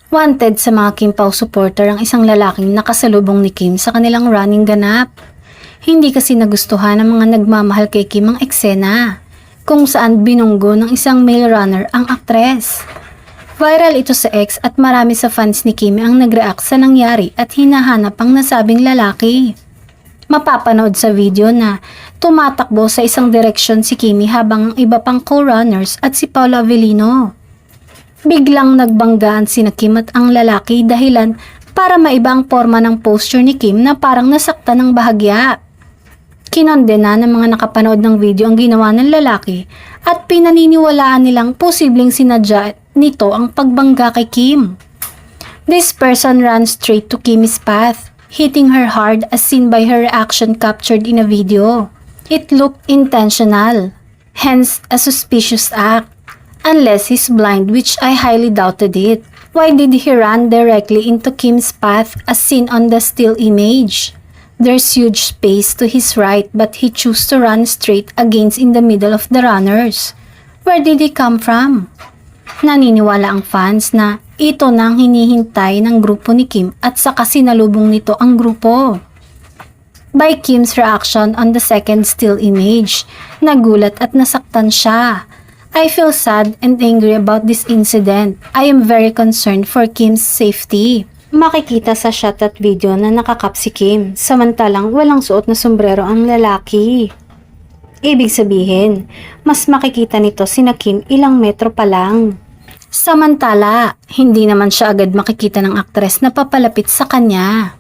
Wanted sa mga Kim Pao supporter ang isang lalaking nakasalubong ni Kim sa kanilang running ganap. Hindi kasi nagustuhan ng mga nagmamahal kay Kim ang eksena, kung saan binunggo ng isang male runner ang aktres. Viral ito sa X at marami sa fans ni Kim ang nag-react sa nangyari at hinahanap ang nasabing lalaki. Mapapanood sa video na tumatakbo sa isang direksyon si Kimi habang ang iba pang co-runners at si Paolo Avellino. Biglang nagbanggaan sina Kim at ang lalaki dahilan para maiba ang forma ng posture ni Kim na parang nasaktan ng bahagya. Kinondena ng mga nakapanood ng video ang ginawa ng lalaki at pinaniniwalaan nilang posibleng sinadya nito ang pagbangga kay Kim. This person ran straight to Kim's path, hitting her hard as seen by her reaction captured in a video. It looked intentional, hence a suspicious act. Unless he's blind, which I highly doubted it. Why did he run directly into Kim's path as seen on the still image? There's huge space to his right but he chose to run straight against in the middle of the runners. Where did he come from? Naniniwala ang fans na ito na ang hinihintay ng grupo ni Kim at saka sinalubong nito ang grupo. By Kim's reaction on the second still image, nagulat at nasaktan siya. I feel sad and angry about this incident. I am very concerned for Kim's safety. Makikita sa shot at video na nakakap si Kim, samantalang walang suot na sombrero ang lalaki. Ibig sabihin, mas makikita nito sina Kim ilang metro pa lang. Samantala, hindi naman siya agad makikita ng aktres na papalapit sa kanya.